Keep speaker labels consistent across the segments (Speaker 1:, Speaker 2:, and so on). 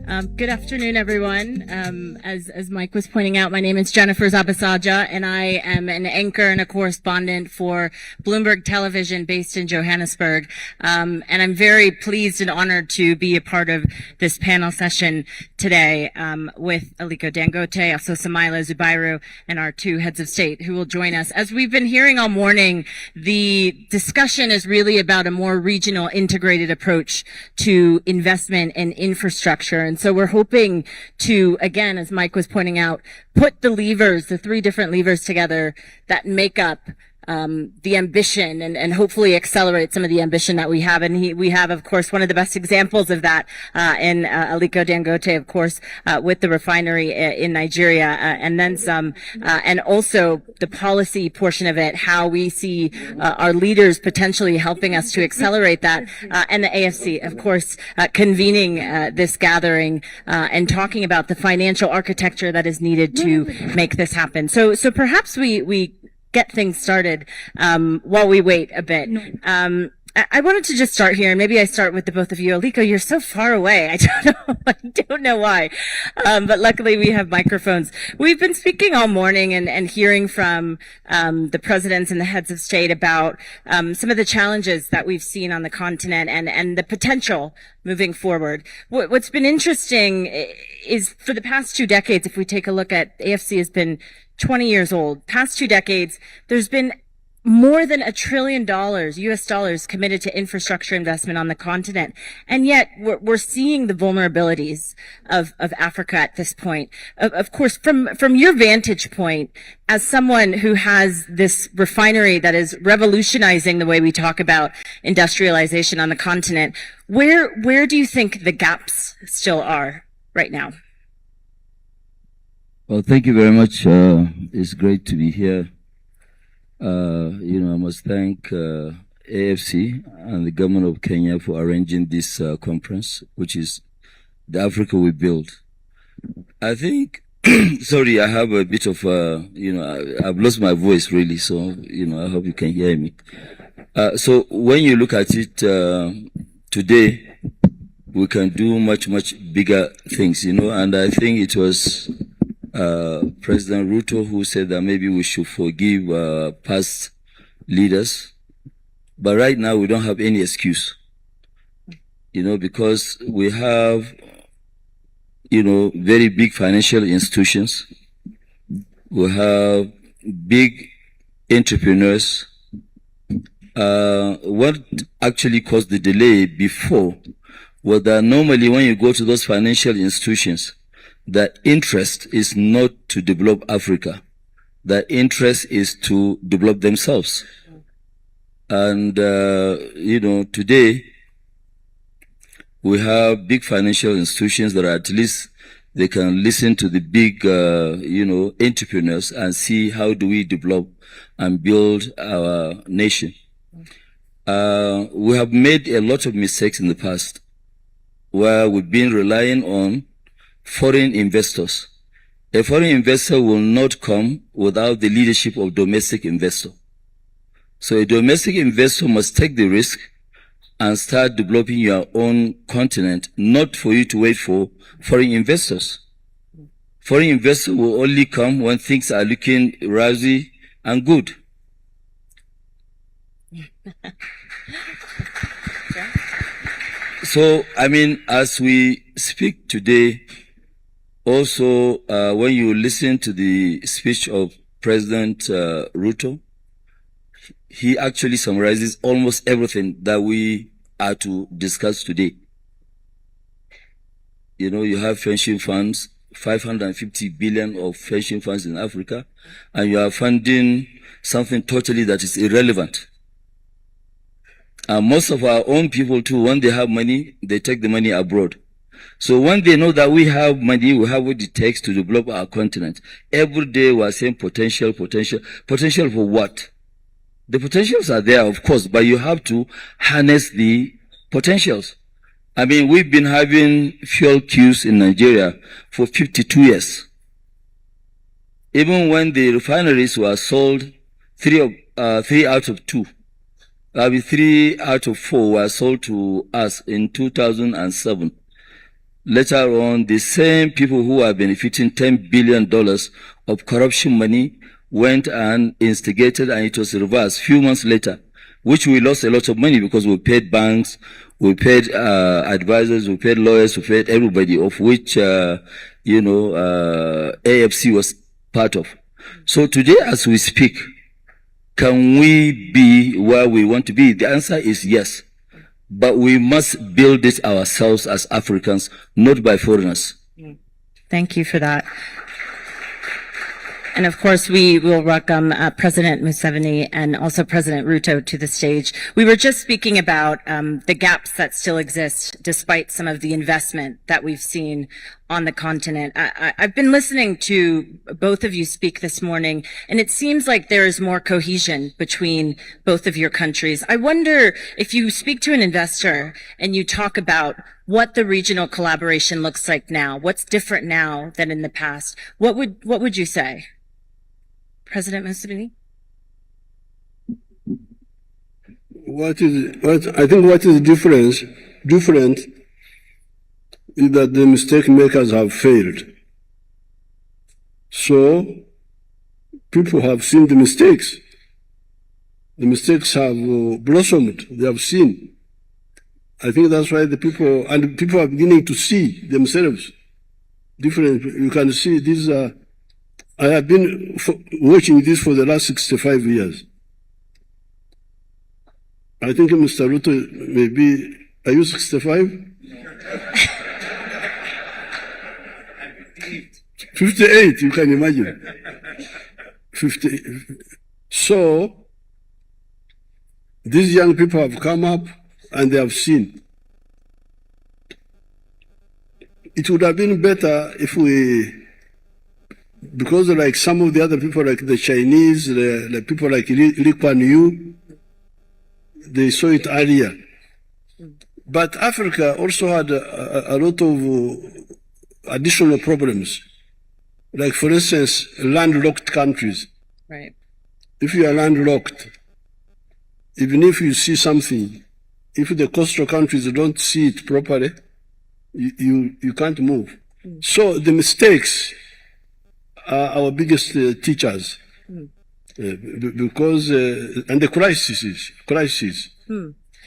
Speaker 1: Good afternoon, everyone. As Mike was pointing out, my name is Jennifer Zabasaja, and I am an anchor and a correspondent for Bloomberg Television based in Johannesburg. And I'm very pleased and honored to be a part of this panel session today with Aliko Dangote, also Samaila Zubairu, and our two heads of state who will join us. As we've been hearing all morning, the discussion is really about a more regional integrated approach to investment and infrastructure. And so we're hoping to, again, as Mike was pointing out, put the levers, the three different levers together that make up the ambition and hopefully accelerate some of the ambition that we have. And we have, of course, one of the best examples of that in Aliko Dangote, of course, with the refinery in Nigeria, and then some, and also the policy portion of it, how we see our leaders potentially helping us to accelerate that, and the AFC, of course, convening this gathering and talking about the financial architecture that is needed to make this happen. So perhaps we get things started while we wait a bit. I wanted to just start here, and maybe I start with the both of you. Aliko, you're so far away. I don't know why. But luckily we have microphones. We've been speaking all morning and hearing from the presidents and the heads of state about some of the challenges that we've seen on the continent and the potential moving forward. What's been interesting is for the past 2 decades, if we take a look at, AFC has been 20 years old. Past 2 decades, there's been more than $1 trillion, US dollars, committed to infrastructure investment on the continent. And yet we're seeing the vulnerabilities of Africa at this point. Of course, from your vantage point, as someone who has this refinery that is revolutionizing the way we talk about industrialization on the continent, where do you think the gaps still are right now?
Speaker 2: Well, thank you very much. It's great to be here. I must thank AFC and the government of Kenya for arranging this conference, which is the Africa we build. I think, sorry, I have a bit of, I've lost my voice really, so, I hope you can hear me. So when you look at it today, we can do much, much bigger things, and I think it was President Ruto who said that maybe we should forgive past leaders. But right now we don't have any excuse, because we have, very big financial institutions. We have big entrepreneurs. What actually caused the delay before was that normally when you go to those financial institutions, the interest is not to develop Africa. The interest is to develop themselves. And, today we have big financial institutions that are at least they can listen to the big, entrepreneurs and see how do we develop and build our nation. We have made a lot of mistakes in the past where we've been relying on foreign investors. A foreign investor will not come without the leadership of domestic investor. So a domestic investor must take the risk and start developing your own continent, not for you to wait for foreign investors. Foreign investors will only come when things are looking rosy and good. So, as we speak today, also, when you listen to the speech of President Ruto, he actually summarizes almost everything that we are to discuss today. You have pension funds, 550 billion of pension funds in Africa, and you are funding something totally that is irrelevant. And most of our own people too, when they have money, they take the money abroad. So when they know that we have money, we have what it takes to develop our continent. Every day we are saying potential. Potential for what? The potentials are there, of course, but you have to harness the potentials. We've been having fuel queues in Nigeria for 52 years. Even when the refineries were sold, 3 out of 2. 3 out of 4 were sold to us in 2007. later on, the same people who are benefiting $10 billion of corruption money went and instigated, and it was reversed a few months later, which we lost a lot of money because we paid banks, we paid advisors, we paid lawyers, we paid everybody, of which, AFC was part of. So today, as we speak, can we be where we want to be? The answer is yes. But we must build it ourselves as Africans, not by foreigners.
Speaker 1: Thank you for that. And of course, we will welcome President Museveni and also President Ruto to the stage. We were just speaking about the gaps that still exist despite some of the investment that we've seen on the continent. I've been listening to both of you speak this morning, and it seems like there is more cohesion between both of your countries. I wonder if you speak to an investor and you talk about what the regional collaboration looks like now, what's different now than in the past, what would you say? President Museveni?
Speaker 3: I think what is different is that the mistake makers have failed. So people have seen the mistakes. The mistakes have blossomed. They have seen. I think that's why people are beginning to see themselves different. You can see these are. I have been watching this for the last 65 years. I think Mr. Ruto may be, are you 65? 58, you can imagine. 50. So, these young people have come up and they have seen. It would have been better if because like some of the other people, like the Chinese, the people like Lee Kuan Yew, they saw it earlier. But Africa also had a lot of additional problems. Like, for instance, landlocked countries.
Speaker 1: Right.
Speaker 3: If you are landlocked, even if you see something, if the coastal countries don't see it properly, you can't move. So the mistakes are our biggest teachers, because and the crises.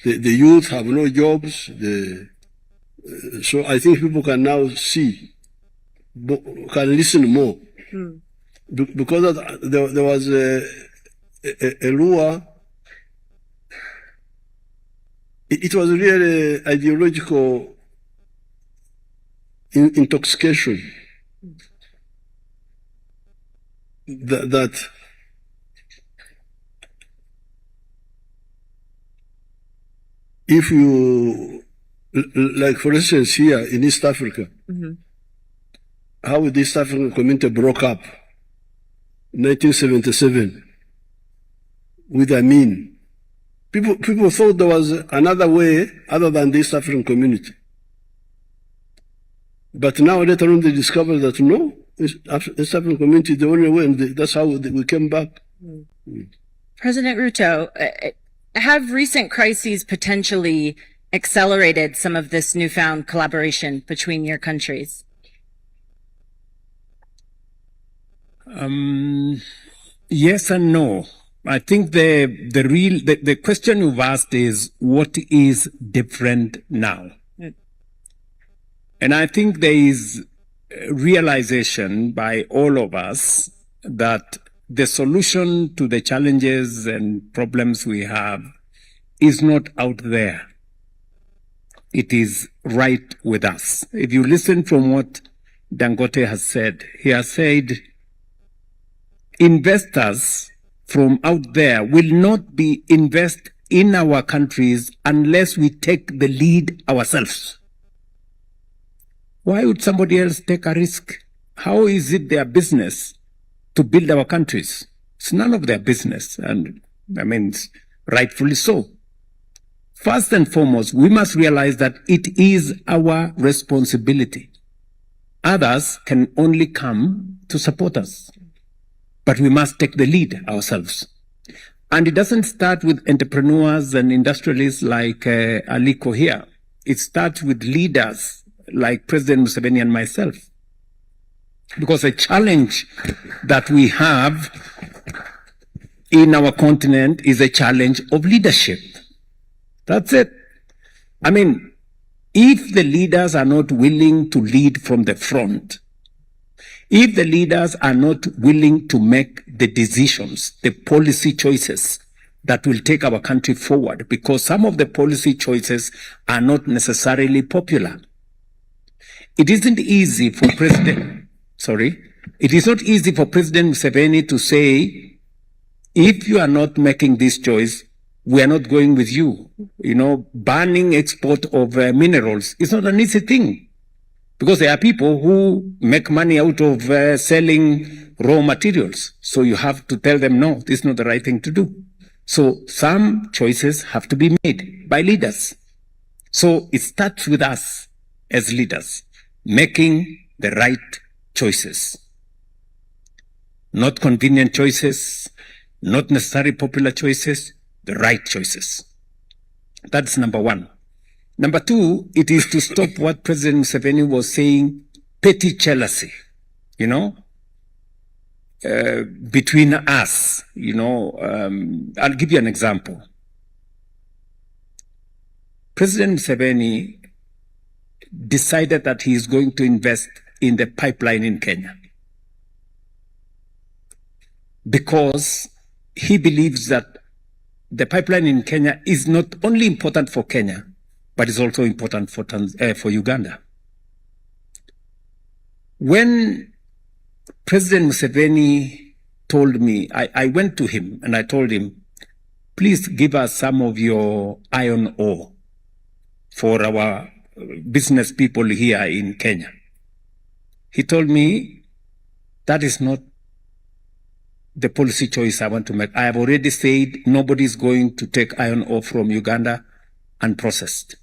Speaker 3: The youth have no jobs. So I think people can now see, can listen more, because there was a law. It was really ideological intoxication. That if you, like for instance here in East Africa, how the East African community broke up in 1977 with Amin. People thought there was another way other than the East African community. But now later on they discovered that no, East African community is the only way, and that's how we came back.
Speaker 1: President Ruto, have recent crises potentially accelerated some of this newfound collaboration between your countries?
Speaker 4: Yes and no. I think the question you've asked is what is different now? And I think there is realization by all of us that the solution to the challenges and problems we have is not out there. It is right with us. If you listen from what Dangote has said, he has said investors from out there will not invest in our countries unless we take the lead ourselves. Why would somebody else take a risk? How is it their business to build our countries? It's none of their business, and I mean, rightfully so. First and foremost, we must realize that it is our responsibility. Others can only come to support us, but we must take the lead ourselves. And it doesn't start with entrepreneurs and industrialists like Aliko here. It starts with leaders like President Museveni and myself. Because the challenge that we have in our continent is a challenge of leadership. That's it. I mean, if the leaders are not willing to lead from the front, if the leaders are not willing to make the decisions, the policy choices that will take our country forward, because some of the policy choices are not necessarily popular. It isn't easy for it is not easy for President Museveni to say, if you are not making this choice, we are not going with you. You know, banning export of minerals is not an easy thing, because there are people who make money out of selling raw materials. So you have to tell them, no, this is not the right thing to do. So some choices have to be made by leaders. So it starts with us as leaders, making the right choices. Not convenient choices, not necessarily popular choices, the right choices. That's number one. Number two, it is to stop what President Museveni was saying, petty jealousy, you know, between us, you know. I'll give you an example. President Museveni decided that he is going to invest in the pipeline in Kenya because he believes that the pipeline in Kenya is not only important for Kenya, but is also important for Uganda. When President Museveni told me, I went to him and I told him, please give us some of your iron ore for our business people here in Kenya. He told me, that is not the policy choice I want to make. I have already said nobody is going to take iron ore from Uganda unprocessed.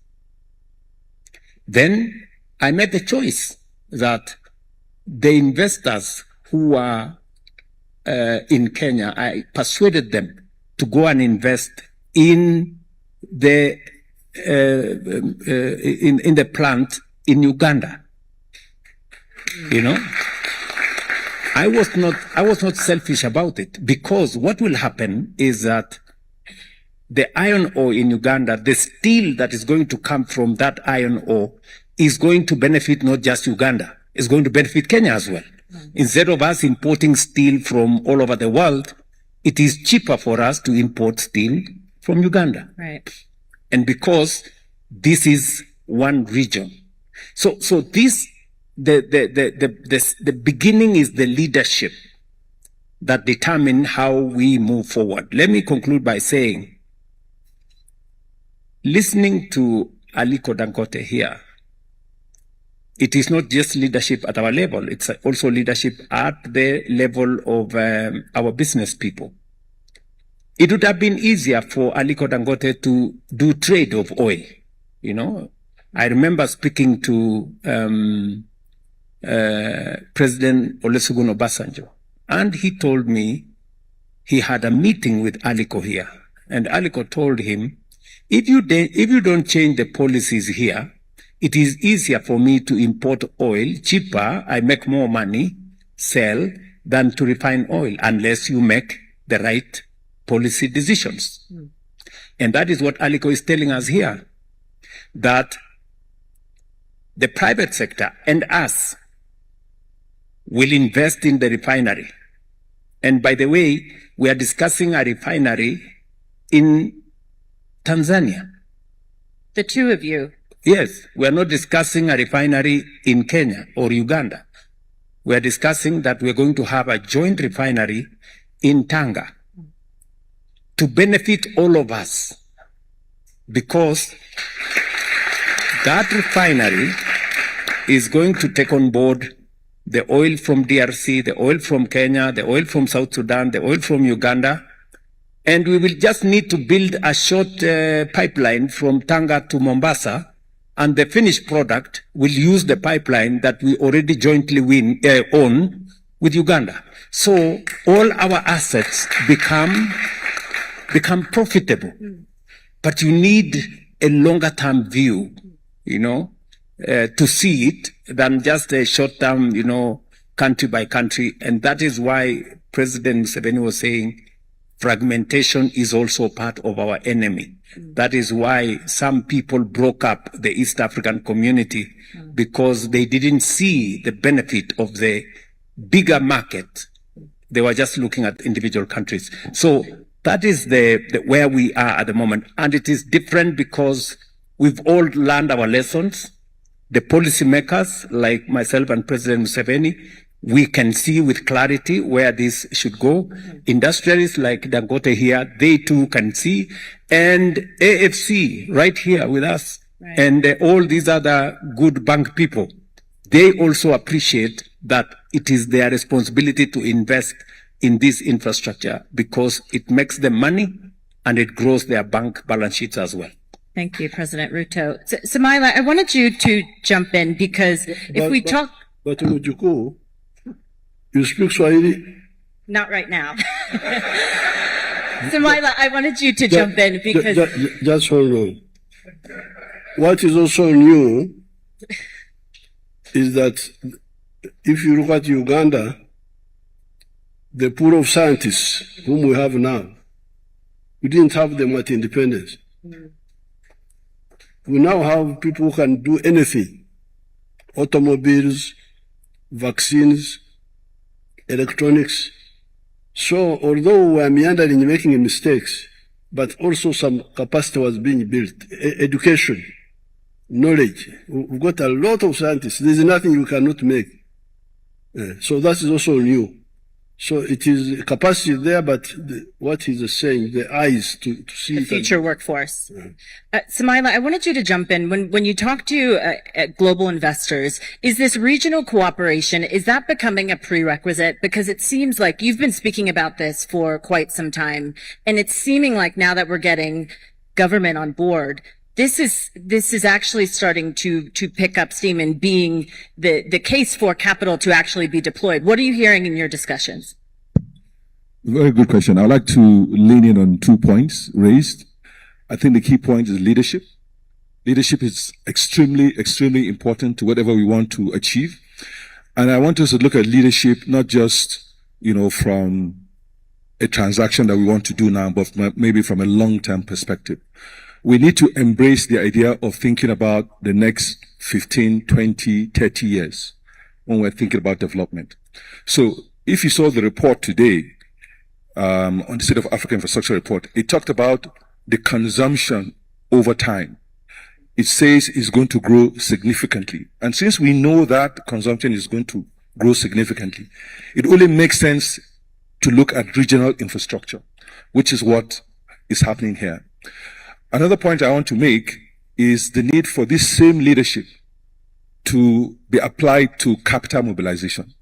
Speaker 4: Then I made the choice that the investors who are in Kenya, I persuaded them to go and invest in the in the plant in Uganda. You know, I was not selfish about it, because what will happen is that the iron ore in Uganda, the steel that is going to come from that iron ore is going to benefit not just Uganda, it's going to benefit Kenya as well. Instead of us importing steel from all over the world, it is cheaper for us to import steel from Uganda.
Speaker 1: Right.
Speaker 4: And because this is one region. So this, the beginning is the leadership that determine how we move forward. Let me conclude by saying, listening to Aliko Dangote here, it is not just leadership at our level, it's also leadership at the level of our business people. It would have been easier for Aliko Dangote to do trade of oil. You know, I remember speaking to President Olusegun Obasanjo, and he told me he had a meeting with Aliko here, and Aliko told him, if you don't change the policies here, it is easier for me to import oil cheaper, I make more money, sell, than to refine oil, unless you make the right policy decisions. And that is what Aliko is telling us here, that the private sector and us will invest in the refinery. And by the way, we are discussing a refinery in Tanzania.
Speaker 1: The two of you.
Speaker 4: Yes, we are not discussing a refinery in Kenya or Uganda. We are discussing that we are going to have a joint refinery in Tanga to benefit all of us, because that refinery is going to take on board the oil from DRC, the oil from Kenya, the oil from South Sudan, the oil from Uganda, and we will just need to build a short pipeline from Tanga to Mombasa, and the finished product will use the pipeline that we already jointly own with Uganda. So all our assets become profitable. But you need a longer term view, you know. to see it than just a short-term, country by country. And that is why President Museveni was saying fragmentation is also part of our enemy. That is why some people broke up the East African community, because they didn't see the benefit of the bigger market. They were just looking at individual countries. So that is the where we are at the moment. And it is different because we've all learned our lessons. The policymakers, like myself and President Museveni, we can see with clarity where this should go. Industrialists like Dangote here, they too can see. And AFC right here with us, right, and all these other good bank people, they also appreciate that it is their responsibility to invest in this infrastructure because it makes them money and it grows their bank balance sheets as well.
Speaker 1: Thank you, President Ruto. Samaila, I wanted you to jump in because
Speaker 3: But Mujuku, you speak Swahili?
Speaker 1: Not right now. Samaila, I wanted you to jump in because...
Speaker 3: Just hold on. What is also new is that if you look at Uganda, the pool of scientists whom we have now, we didn't have them at independence. We now have people who can do anything. Automobiles, vaccines, electronics. So although we are meandering, making mistakes, but also some capacity was being built. Education, knowledge. We've got a lot of scientists. There's nothing you cannot make. So that is also new. So it is capacity there, but what he's saying, the eyes to see
Speaker 1: the future workforce. Samaila, I wanted you to jump in. When you talk to global investors, is this regional cooperation, is that becoming a prerequisite? Because it seems like you've been speaking about this for quite some time, and it's seeming like now that we're getting government on board, this is actually starting to pick up steam and being the case for capital to actually be deployed. What are you hearing in your discussions?
Speaker 5: Very good question. I'd like to lean in on 2 points raised. I think the key point is leadership. Leadership is extremely, extremely important to whatever we want to achieve. And I want us to look at leadership not just, from a transaction that we want to do now, but maybe from a long-term perspective. We need to embrace the idea of thinking about the next 15, 20, 30 years when we're thinking about development. So if you saw the report today, on the State of Africa Infrastructure Report, it talked about the consumption over time. It says it's going to grow significantly. And since we know that consumption is going to grow significantly, it only makes sense to look at regional infrastructure, which is what is happening here. Another point I want to make is the need for this same leadership to be applied to capital mobilization.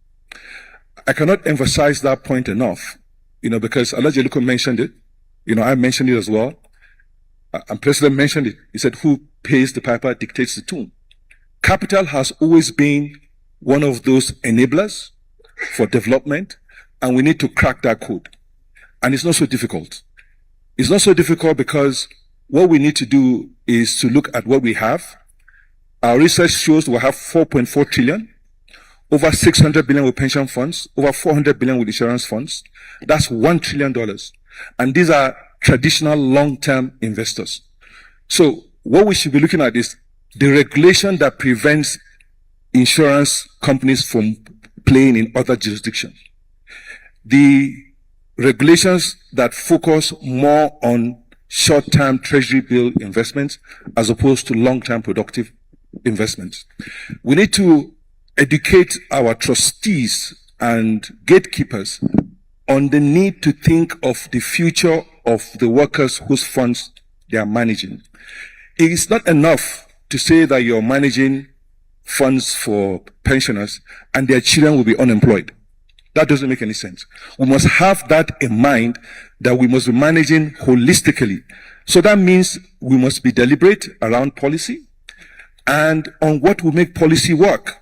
Speaker 5: I cannot emphasize that point enough, because Aliko mentioned it. I mentioned it as well. And President mentioned it. He said, who pays the piper dictates the tune. Capital has always been one of those enablers for development, and we need to crack that code. And it's not so difficult. It's not so difficult because what we need to do is to look at what we have. Our research shows we have 4.4 trillion, over 600 billion with pension funds, over 400 billion with insurance funds. That's $1 trillion. And these are traditional long-term investors. So what we should be looking at is the regulation that prevents insurance companies from playing in other jurisdictions. The regulations that focus more on short-term treasury bill investments as opposed to long-term productive investments. We need to educate our trustees and gatekeepers on the need to think of the future of the workers whose funds they are managing. It is not enough to say that you're managing funds for pensioners and their children will be unemployed. That doesn't make any sense. We must have that in mind, that we must be managing holistically. So that means we must be deliberate around policy and on what will make policy work.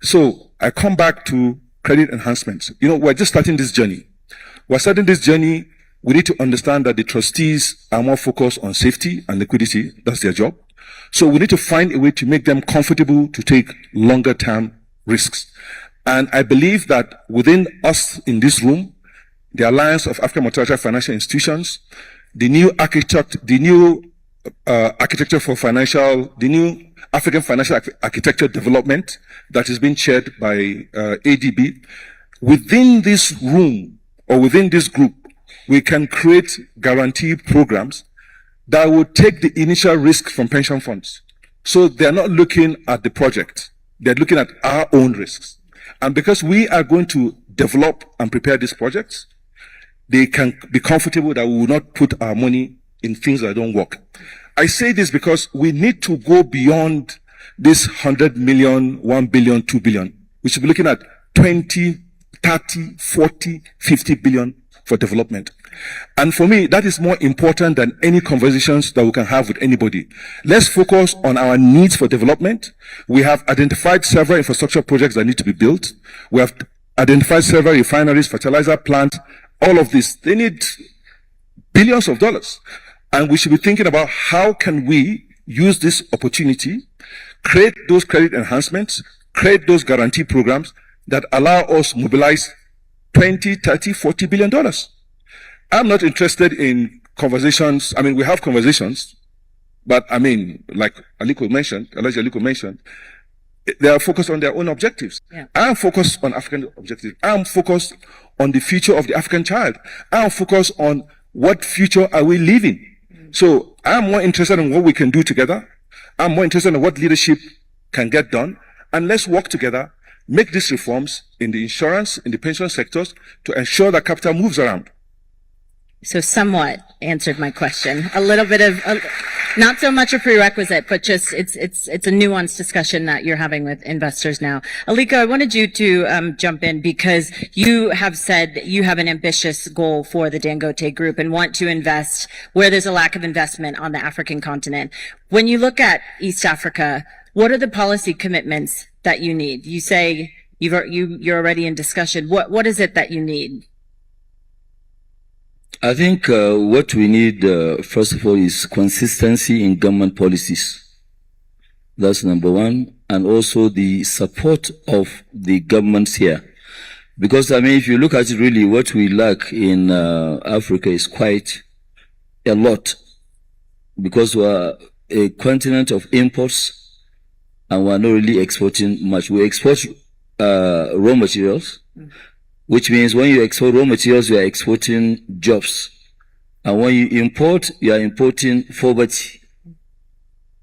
Speaker 5: So I come back to credit enhancements. We're just starting this journey. We're starting this journey. We need to understand that the trustees are more focused on safety and liquidity. That's their job. So we need to find a way to make them comfortable to take longer term risks. And I believe that within us in this room, the Alliance of African Multilateral Financial Institutions, the new architecture for the new African Financial Architecture Development that is being chaired by ADB, within this room or within this group, we can create guarantee programs that will take the initial risk from pension funds. So they're not looking at the project, they're looking at our own risks. And because we are going to develop and prepare these projects, they can be comfortable that we will not put our money in things that don't work. I say this because we need to go beyond this 100 million, 1 billion, 2 billion. We should be looking at 20, 30, 40, 50 billion for development. And for me, that is more important than any conversations that we can have with anybody. Let's focus on our needs for development. We have identified several infrastructure projects that need to be built. We have identified several refineries, fertilizer plants, all of this. They need billions of dollars. And we should be thinking about how can we use this opportunity, create those credit enhancements, create those guarantee programs that allow us mobilize 20, 30, 40 billion dollars. I'm not interested in conversations. I mean, we have conversations, but I mean, like Aliko mentioned, they are focused on their own objectives.
Speaker 1: Yeah.
Speaker 5: I'm focused on African objectives. I'm focused on the future of the African child. I'm focused on what future are we living. So I'm more interested in what we can do together. I'm more interested in what leadership can get done. And let's work together, make these reforms in the insurance, in the pension sectors to ensure that capital moves around.
Speaker 1: So somewhat answered my question. A little bit of, not so much a prerequisite, but just it's a nuanced discussion that you're having with investors now. Aliko, I wanted you to jump in because you have said you have an ambitious goal for the Dangote Group and want to invest where there's a lack of investment on the African continent. When you look at East Africa, what are the policy commitments that you need? You say you're already in discussion. What is it that you need?
Speaker 2: I think what we need, first of all, is consistency in government policies. That's number one. And also the support of the governments here. Because, I mean, if you look at it really, what we lack in Africa is quite a lot. Because we're a continent of imports and we're not really exporting much. We export raw materials. Which means when you export raw materials, you are exporting jobs. And when you import, you are importing poverty.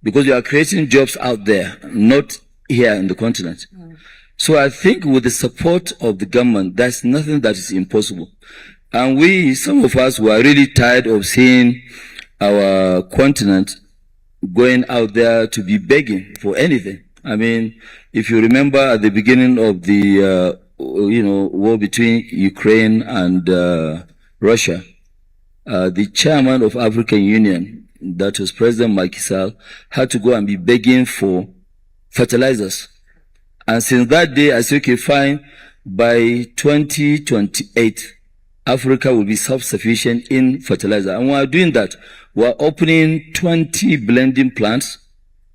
Speaker 2: Because you are creating jobs out there, not here in the continent. So I think with the support of the government, there's nothing that is impossible. And some of us were really tired of seeing our continent going out there to be begging for anything. I mean, if you remember at the beginning of the war between Ukraine and Russia, the chairman of African Union, that was President Macky Sall, had to go and be begging for fertilizers. And since that day, I said, okay, fine, by 2028, Africa will be self-sufficient in fertilizer. And we are doing that. We are opening 20 blending plants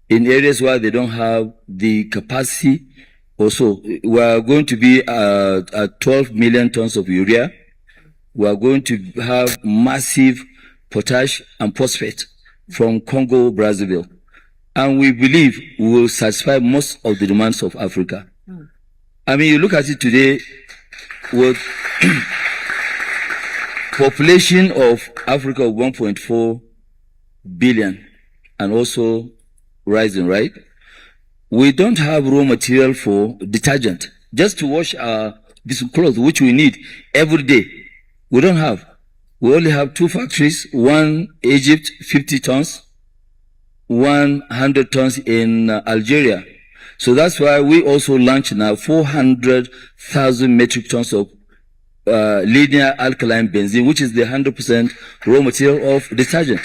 Speaker 2: in areas where they don't have the capacity. Also, we are going to be at 12 million tons of urea. We are going to have massive potash and phosphate from Congo, Brazzaville. And we believe we will satisfy most of the demands of Africa. I mean, you look at it today with population of Africa of 1.4 billion and also rising, right? We don't have raw material for detergent. Just to wash this clothes, which we need every day. We don't have. We only have 2 factories, one Egypt, 50 tons, 100 tons in Algeria. So that's why we also launched now 400,000 metric tons of linear alkaline benzene, which is the 100% raw material of detergent.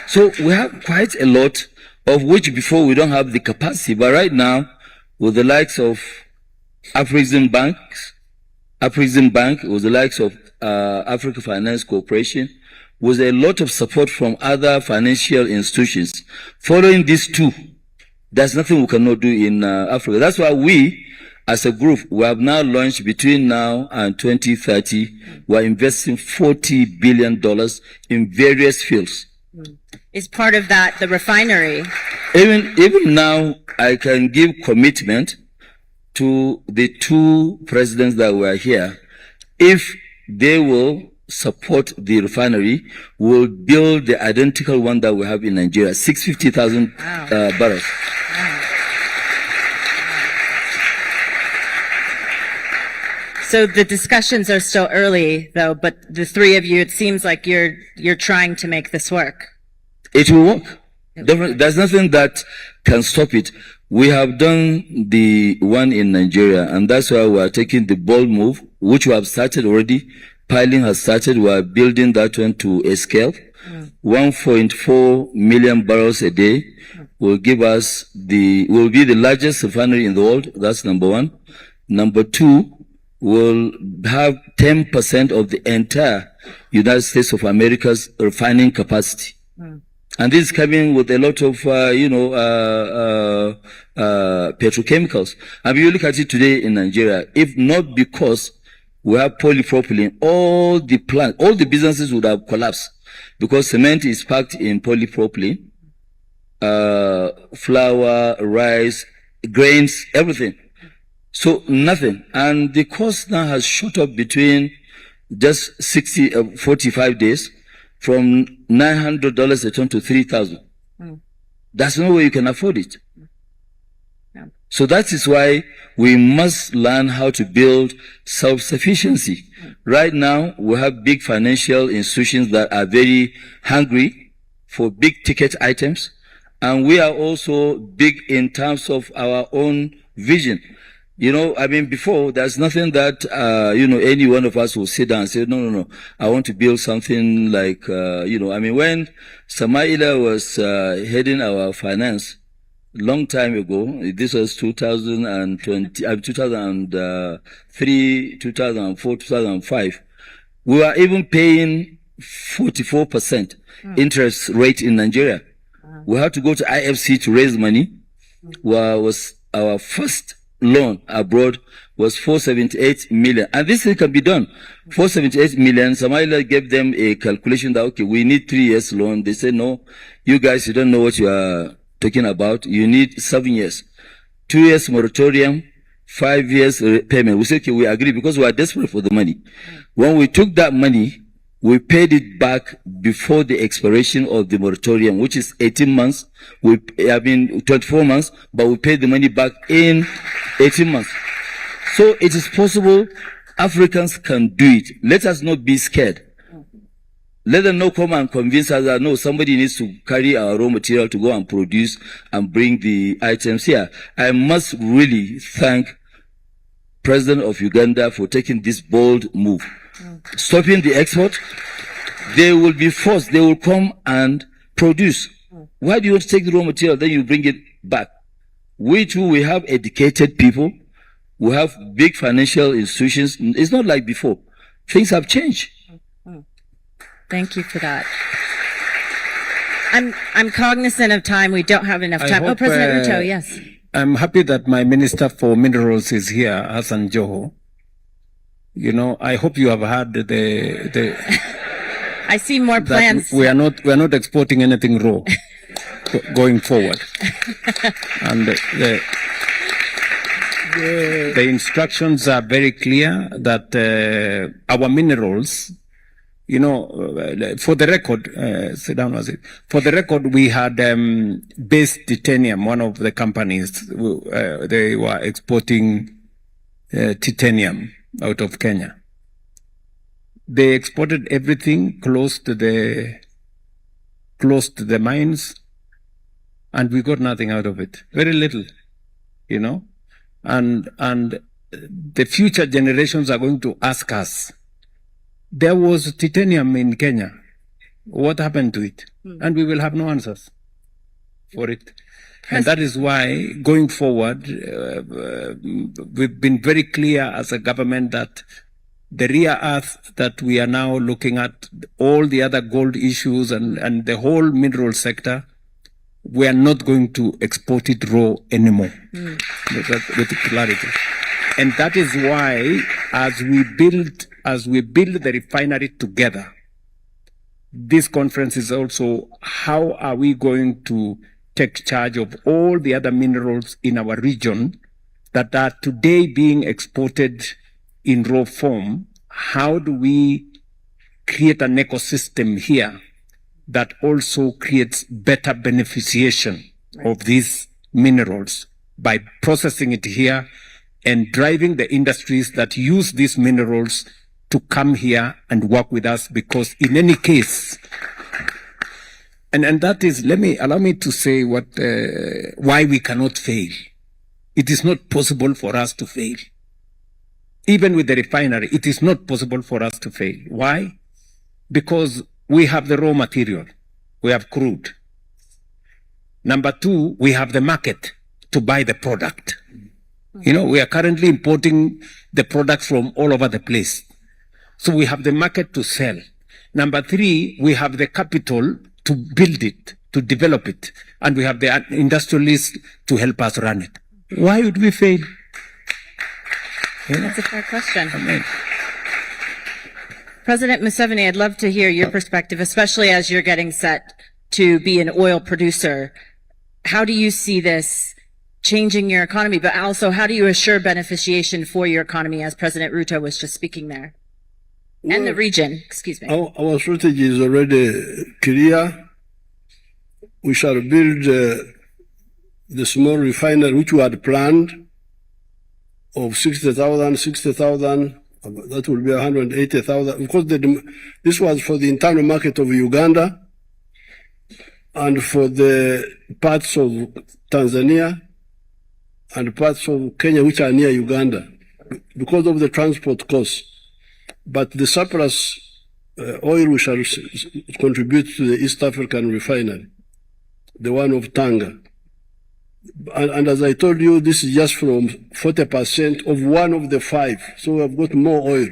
Speaker 2: So we have quite a lot of which before we don't have the capacity. But right now, with the likes of Afrexim Bank, with the likes of Africa Finance Corporation, with a lot of support from other financial institutions. Following these two, there's nothing we cannot do in Africa. That's why we, as a group, we have now launched between now and 2030, we're investing $40 billion in various fields.
Speaker 1: Is part of that the refinery?
Speaker 2: Even now, I can give commitment to the two presidents that were here. If they will support the refinery, we'll build the identical one that we have in Nigeria, 650,000 barrels.
Speaker 1: So the discussions are still early, though, but the three of you, it seems like you're trying to make this work.
Speaker 2: It will work. There's nothing that can stop it. We have done the one in Nigeria, and that's why we are taking the bold move, which we have started already. Piling has started. We are building that one to a scale. 1.4 million barrels a day will give us will be the largest refinery in the world. That's number one. Number two, will have 10% of the entire United States of America's refining capacity. And this is coming with a lot of, petrochemicals. And if you look at it today in Nigeria, if not because we have polypropylene, all the businesses would have collapsed because cement is packed in polypropylene, flour, rice, grains, everything. So nothing. And the cost now has shot up between just 45 days from $900 a ton to $3,000. That's no way you can afford it. So that is why we must learn how to build self-sufficiency. Right now, we have big financial institutions that are very hungry for big ticket items. And we are also big in terms of our own vision. Before, there's nothing that, any one of us will sit down and say, no, I want to build something like, when Samaila was heading our finance long time ago, this was 2003, 2004, 2005, we were even paying 44% interest rate in Nigeria. We had to go to IFC to raise money. Was our first loan abroad was 478 million. And this thing can be done. 478 million. Samaila gave them a calculation that, okay, we need 3 years loan. They said, no, you guys, you don't know what you are talking about. You need 7 years. 2 years moratorium, 5 years payment. We said, okay, we agree because we are desperate for the money. When we took that money, we paid it back before the expiration of the moratorium, which is 18 months. 24 months, but we paid the money back in 18 months. So it is possible. Africans can do it. Let us not be scared. Let them not come and convince us that, no, somebody needs to carry our raw material to go and produce and bring the items here. I must really thank President of Uganda for taking this bold move. Stopping the export, they will be forced, they will come and produce. Why do you want to take the raw material, then you bring it back? We too, we have educated people, we have big financial institutions. It's not like before. Things have changed.
Speaker 1: Thank you for that. I'm cognizant of time. We don't have enough time. President Ruto, yes.
Speaker 4: I'm happy that my Minister for Minerals is here, Hassan Joho. I hope you have heard the
Speaker 1: I see more plans.
Speaker 4: We are not exporting anything raw going forward. And the instructions are very clear that our minerals, for the record, sit down, was it? For the record, we had Base Titanium, one of the companies, they were exporting titanium out of Kenya. They exported everything close to the mines, and we got nothing out of it. Very little, and the future generations are going to ask us, there was titanium in Kenya. What happened to it? And we will have no answers for it. And that is why, going forward, we've been very clear as a government that the rare earth that we are now looking at, all the other gold issues and the whole mineral sector, we are not going to export it raw anymore. With clarity. And that is why, as we build the refinery together, this conference is also how are we going to take charge of all the other minerals in our region that are today being exported in raw form. How do we create an ecosystem here that also creates better beneficiation of these minerals by processing it here and driving the industries that use these minerals to come here and work with us, because in any case, and that is, allow me to say why we cannot fail. It is not possible for us to fail. Even with the refinery, it is not possible for us to fail. Why? Because we have the raw material. We have crude. Number two, we have the market to buy the product. We are currently importing the products from all over the place. So we have the market to sell. Number three, we have the capital to build it, to develop it. And we have the industrialists to help us run it. Why would we fail?
Speaker 1: That's a fair question. President Museveni, I'd love to hear your perspective, especially as you're getting set to be an oil producer. How do you see this changing your economy, but also how do you assure beneficiation for your economy, as President Ruto was just speaking there? And the region, excuse me.
Speaker 3: Our strategy is already clear. We shall build the small refinery which we had planned of 60,000, that will be 180,000. Of course, this was for the internal market of Uganda and for the parts of Tanzania and parts of Kenya which are near Uganda because of the transport costs. But the surplus oil we shall contribute to the East African refinery, the one of Tanga. And as I told you, this is just from 40% of one of the 5. So we have got more oil.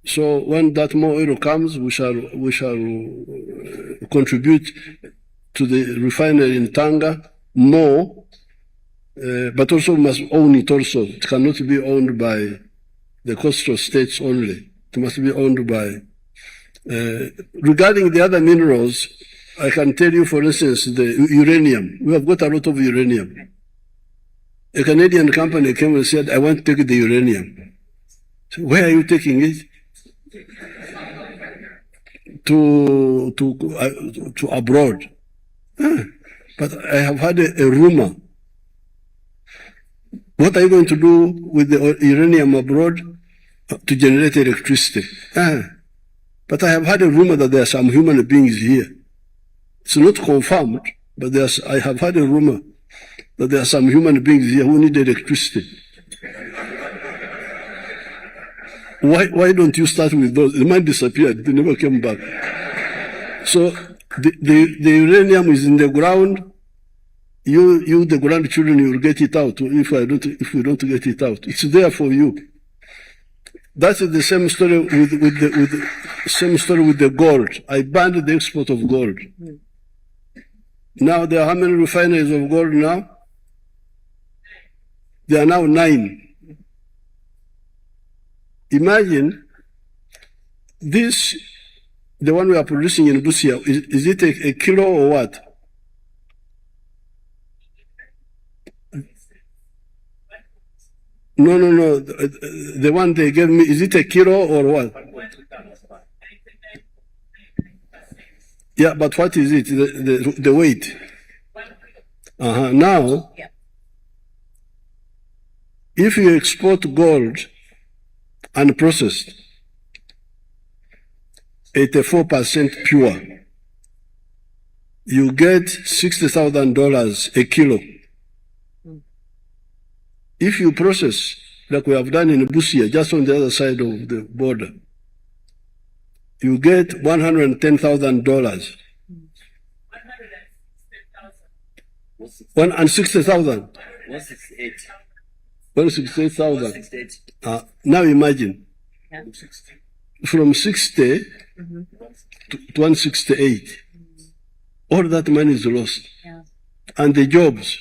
Speaker 3: So when that more oil comes, we shall contribute to the refinery in Tanga more, but also must own it also. It cannot be owned by the coastal states only. It must be owned by. Regarding the other minerals, I can tell you, for instance, the uranium. We have got a lot of uranium. A Canadian company came and said, I want to take the uranium. So where are you taking it? To abroad. But I have had a rumor. What are you going to do with the uranium abroad? To generate electricity. But I have had a rumor that there are some human beings here. It's not confirmed, but I have had a rumor that there are some human beings here who need electricity. Why don't you start with those? They might disappear. They never came back. So the uranium is in the ground. You the grandchildren, you will get it out if we don't get it out. It's there for you. That's the same story with the gold. I banned the export of gold. Now there are how many refineries of gold now? There are now 9. Imagine this, the one we are producing in Busia, is it a kilo or what? No. The one they gave me, is it a kilo or what? Yeah, but what is it? The weight? Now, if you export gold unprocessed, 84% pure, you get $60,000 a kilo. If you process, like we have done in Busia, just on the other side of the border, you get $110,000. 160,000. 168,000. Now imagine, from 60 to 168. All that money is lost.
Speaker 1: Yeah.
Speaker 3: And the jobs.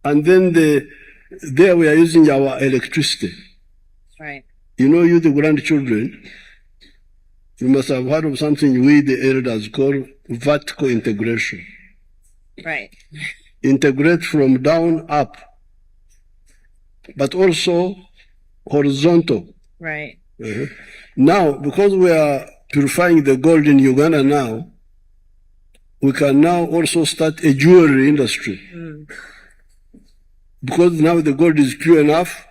Speaker 3: And then there we are using our electricity.
Speaker 1: Right.
Speaker 3: You know, you the grandchildren, you must have heard of something we the elders call vertical integration.
Speaker 1: Right.
Speaker 3: Integrate from down up, but also horizontal.
Speaker 1: Right.
Speaker 3: Now, because we are purifying the gold in Uganda now, we can now also start a jewelry industry. Because now the gold is pure enough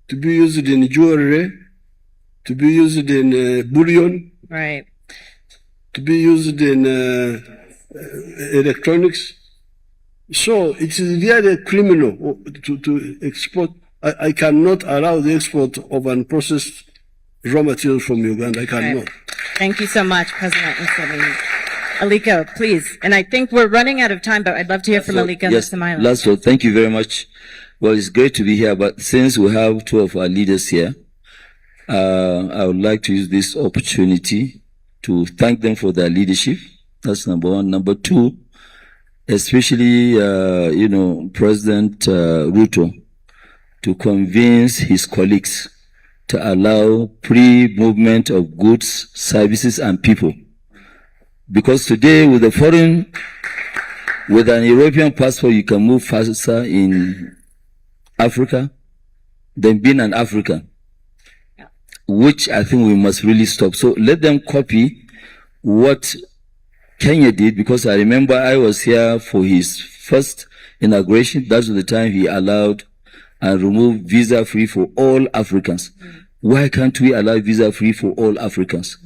Speaker 3: to be used in jewelry, to be used in bullion,
Speaker 1: Right.
Speaker 3: to be used in electronics. So it is really criminal to export. I cannot allow the export of unprocessed raw materials from Uganda. I cannot.
Speaker 1: Right. Thank you so much, President Museveni. Aliko, please. And I think we're running out of time, but I'd love to hear from Aliko and
Speaker 2: Yes,
Speaker 1: Samaila.
Speaker 2: last one. Thank you very much. Well, it's great to be here, but since we have two of our leaders here, I would like to use this opportunity to thank them for their leadership. That's number one. Number two, especially, President Ruto to convince his colleagues to allow free movement of goods, services, and people. Because today, with an European passport, you can move faster in Africa than being an African, which I think we must really stop. So let them copy what Kenya did, because I remember I was here for his first inauguration. That's the time he allowed and removed visa-free for all Africans. Why can't we allow visa-free for all Africans?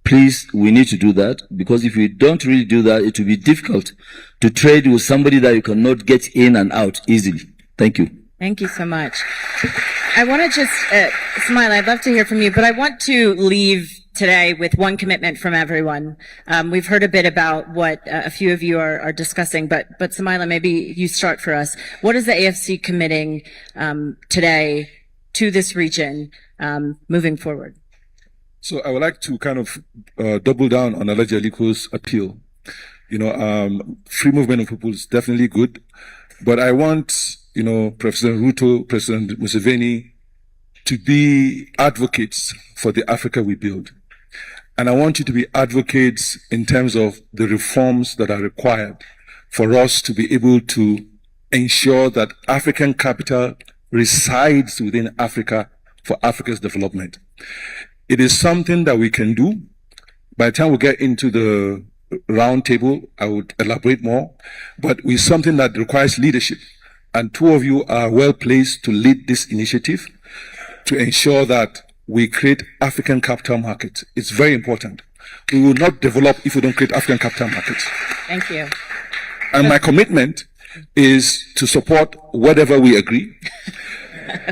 Speaker 2: Please, we need to do that, because if we don't really do that, it will be difficult to trade with somebody that you cannot get in and out easily. Thank you.
Speaker 1: Thank you so much. I want to just, Samaila, I'd love to hear from you, but I want to leave today with one commitment from everyone. We've heard a bit about what a few of you are discussing, but Samaila, maybe you start for us. What is the AFC committing today to this region moving forward?
Speaker 5: So I would like to kind of double down on Alhaji Aliko's appeal. Free movement of people is definitely good, but I want, President Ruto, President Museveni to be advocates for the Africa we build. And I want you to be advocates in terms of the reforms that are required for us to be able to ensure that African capital resides within Africa for Africa's development. It is something that we can do. By the time we get into the round table, I would elaborate more, but it's something that requires leadership. And two of you are well placed to lead this initiative to ensure that we create African capital markets. It's very important. We will not develop if we don't create African capital markets.
Speaker 1: Thank you.
Speaker 5: And my commitment is to support whatever we agree,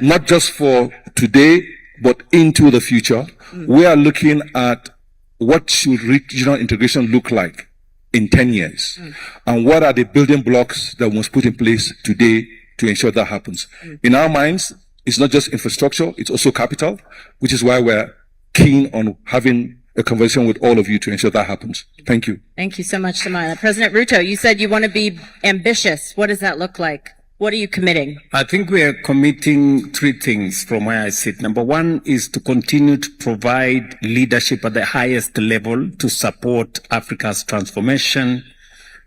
Speaker 5: not just for today, but into the future. We are looking at what should regional integration look like in 10 years, and what are the building blocks that we must put in place today to ensure that happens. In our minds, it's not just infrastructure, it's also capital, which is why we're keen on having a conversation with all of you to ensure that happens. Thank you.
Speaker 1: Thank you so much, Samaila. President Ruto, you said you want to be ambitious. What does that look like? What are you committing?
Speaker 4: I think we are committing three things from where I sit. Number one is to continue to provide leadership at the highest level to support Africa's transformation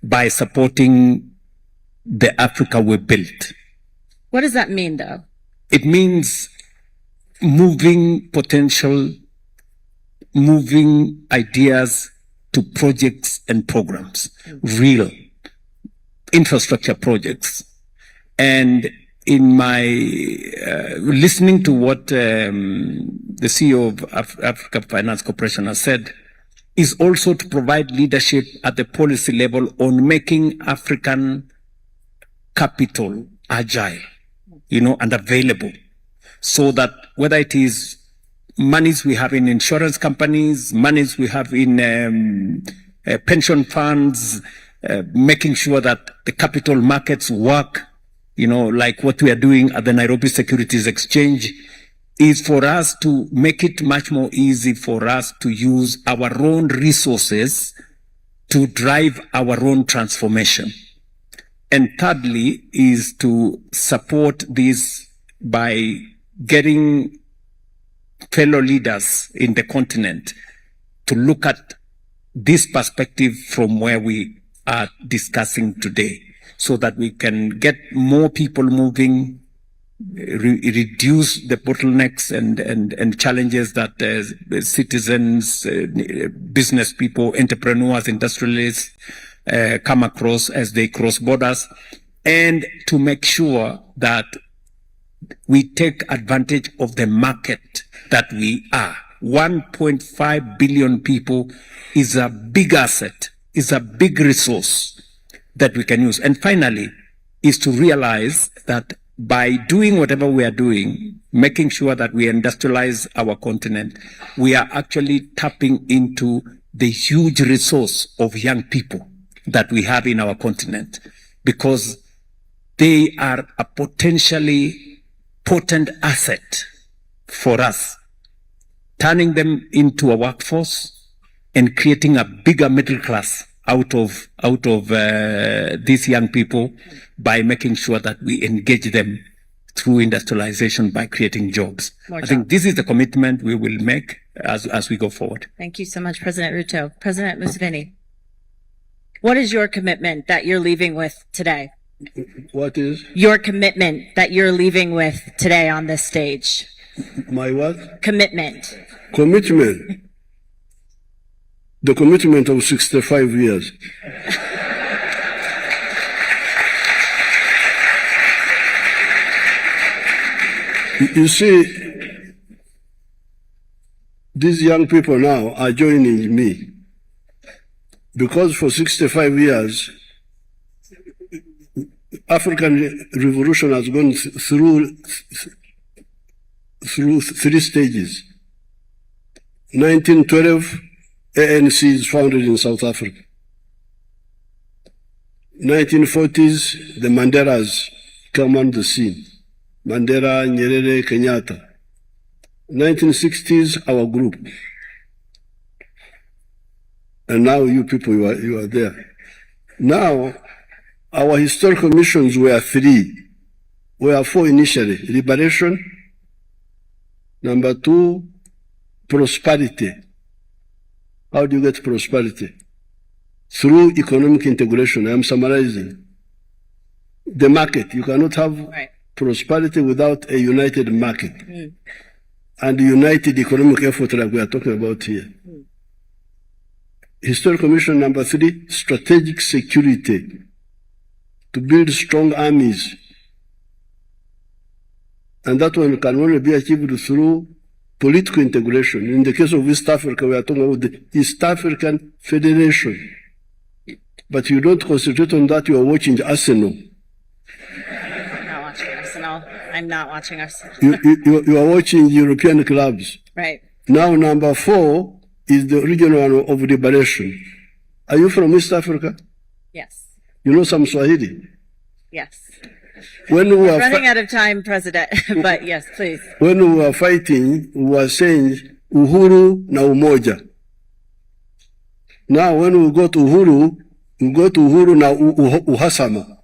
Speaker 4: by supporting the Africa we built.
Speaker 1: What does that mean, though?
Speaker 4: It means moving potential, moving ideas to projects and programs, real infrastructure projects. And in my listening to what the CEO of Africa Finance Corporation has said, is also to provide leadership at the policy level on making African capital agile, and available, so that whether it is monies we have in insurance companies, monies we have in pension funds, making sure that the capital markets work, like what we are doing at the Nairobi Securities Exchange, is for us to make it much more easy for us to use our own resources to drive our own transformation. And thirdly is to support this by getting fellow leaders in the continent to look at this perspective from where we are discussing today, so that we can get more people moving, reduce the bottlenecks and challenges that citizens, business people, entrepreneurs, industrialists come across as they cross borders, and to make sure that we take advantage of the market that we are. 1.5 billion people is a big asset, is a big resource that we can use. And finally, is to realize that by doing whatever we are doing, making sure that we industrialize our continent, we are actually tapping into the huge resource of young people that we have in our continent, because they are a potentially potent asset for us, turning them into a workforce and creating a bigger middle class out of these young people, by making sure that we engage them through industrialization by creating jobs. I think this is the commitment we will make as we go forward.
Speaker 1: Thank you so much, President Ruto. President Museveni, what is your commitment that you're leaving with today?
Speaker 3: What is?
Speaker 1: Your commitment that you're leaving with today on this stage.
Speaker 3: My what?
Speaker 1: Commitment.
Speaker 3: Commitment. The commitment of 65 years. You see, these young people now are joining me because for 65 years, African revolution has gone through three stages. 1912, ANC is founded in South Africa. 1940s, the Mandelas come on the scene. Mandela, Nyerere, Kenyatta. 1960s, our group. And now you people, you are there. Now, our historical missions were three. Were four initially. Liberation. Number two, prosperity. How do you get prosperity? Through economic integration. I am summarizing. The market. You cannot have prosperity without a united market. And united economic effort like we are talking about here. Historical mission number three, strategic security. To build strong armies. And that one can only be achieved through political integration. In the case of East Africa, we are talking about the East African Federation. But you don't concentrate on that, you are watching Arsenal.
Speaker 1: I'm not watching Arsenal. I'm not watching Arsenal.
Speaker 3: You are watching European clubs.
Speaker 1: Right.
Speaker 3: Now, number four is the regional one of liberation. Are you from East Africa?
Speaker 1: Yes.
Speaker 3: You know some Swahili?
Speaker 1: Yes.
Speaker 3: When we were
Speaker 1: Running out of time, President, but yes, please.
Speaker 3: When we were fighting, we were saying uhuru na umoja. Now, when we go to uhuru na uhasama.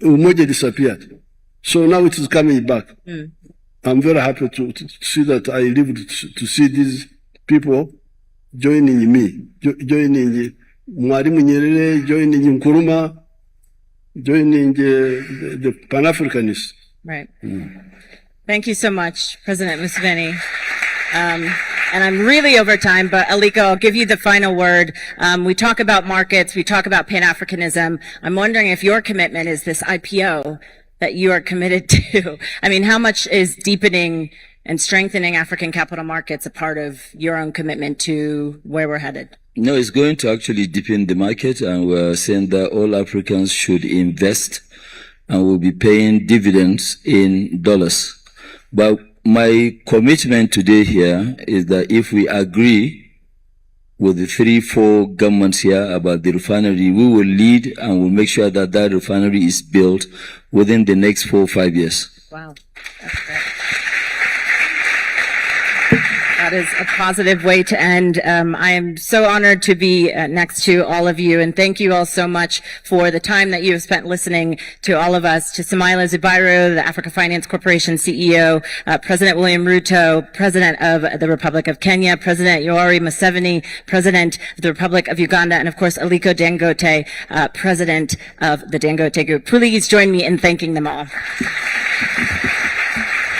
Speaker 3: Umoja disappeared. So now it is coming back. I'm very happy to see that I lived to see these people joining me, joining Mwalimu Nyerere, joining Nkrumah, joining the Pan-Africanists.
Speaker 1: Right. Thank you so much, President Museveni. And I'm really over time, but Aliko, I'll give you the final word. We talk about markets, we talk about Pan-Africanism. I'm wondering if your commitment is this IPO that you are committed to. I mean, how much is deepening and strengthening African capital markets a part of your own commitment to where we're headed?
Speaker 2: No, it's going to actually deepen the market, and we're saying that all Africans should invest and will be paying dividends in dollars. But my commitment today here is that if we agree with the 3-4 governments here about the refinery, we will lead and we'll make sure that that refinery is built within the next 4 or 5 years.
Speaker 1: Wow. That's great. That is a positive way to end. I am so honored to be next to all of you, and thank you all so much for the time that you have spent listening to all of us, to Samaila Zubairo, the Africa Finance Corporation CEO, President William Ruto, President of the Republic of Kenya, President Yoweri Museveni, President of the Republic of Uganda, and of course Aliko Dangote, President of the Dangote Group. Please join me in thanking them all.